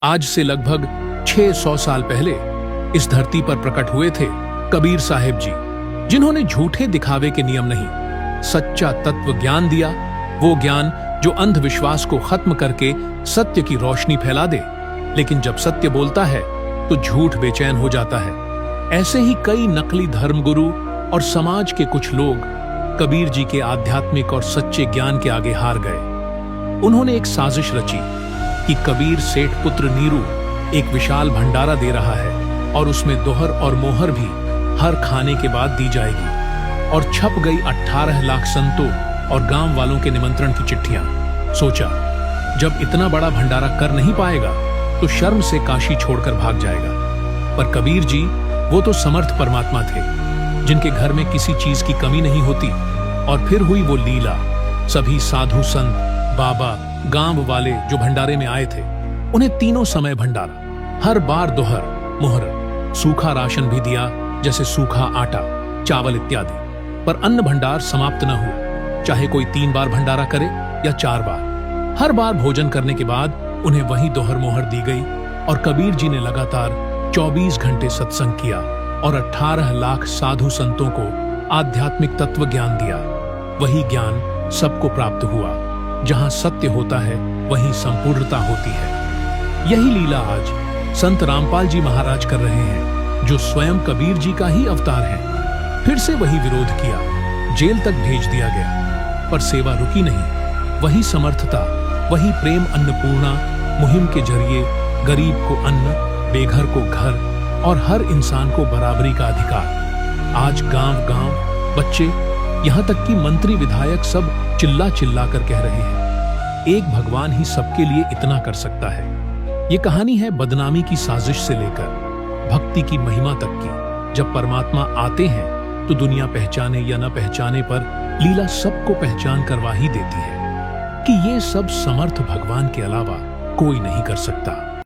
आज से लगभग 600 साल पहले इस धरती पर प्रकट हुए थे कबीर साहिब जी, जिन्होंने झूठे दिखावे के नियम नहीं, सच्चा तत्व ज्ञान दिया। वो ज्ञान जो अंधविश्वास को खत्म करके सत्य की रोशनी फैला दे। लेकिन जब सत्य बोलता है तो झूठ बेचैन हो जाता है। ऐसे ही कई नकली धर्मगुरु और समाज के कुछ लोग कबीर जी के आध्यात्मिक और सच्चे ज्ञान के आगे हार गए। उन्होंने एक साजिश रची कि कबीर सेठ पुत्र नीरू एक विशाल भंडारा दे रहा है और उसमें दोहर और मोहर भी हर खाने के बाद दी जाएगी। और छप गई 18 लाख संतों और गांव वालों के निमंत्रण की चिट्ठियां। सोचा, जब इतना बड़ा भंडारा कर नहीं पाएगा तो शर्म से काशी छोड़कर भाग जाएगा। पर कबीर जी वो तो समर्थ परमात्मा थे, जिनके घर में किसी चीज की कमी नहीं होती। और फिर हुई वो लीला। सभी साधु संत, बाबा, गांव वाले जो भंडारे में आए थे, उन्हें तीनों समय भंडारा, हर बार दोहर, मोहर, सूखा राशन भी दिया, जैसे सूखा आटा, चावल इत्यादि। पर अन्न भंडार समाप्त न हुआ, चाहे कोई 3 बार भंडारा करे या 4 बार। हर बार भोजन करने के बाद उन्हें वही दोहर मोहर दी गई। और कबीर जी ने लगातार 24 घंटे सत्संग किया और 18 लाख साधु संतों को आध्यात्मिक तत्व ज्ञान दिया। वही ज्ञान सबको प्राप्त हुआ। जहां सत्य होता है वहीं संपूर्णता होती है। यही लीला आज संत रामपाल जी महाराज कर रहे हैं, जो स्वयं कबीर जी का ही अवतार हैं। फिर से वही विरोध किया, जेल तक भेज दिया गया, पर सेवा रुकी नहीं। वही समर्थता, वही प्रेम अन्नपूर्णा मुहिम के जरिए गरीब को अन्न, बेघर को घर और हर इंसान को बराबरी का अधिकार। आज गांव-गांव बच्चे, यहां तक कि मंत्री विधायक सब चिल्ला चिल्ला कर कह रहे हैं, एक भगवान ही सबके लिए इतना कर सकता है। ये कहानी है बदनामी की साजिश से लेकर भक्ति की महिमा तक की। जब परमात्मा आते हैं तो दुनिया पहचाने या न पहचाने पर लीला सबको पहचान करवा ही देती है कि ये सब समर्थ भगवान के अलावा कोई नहीं कर सकता।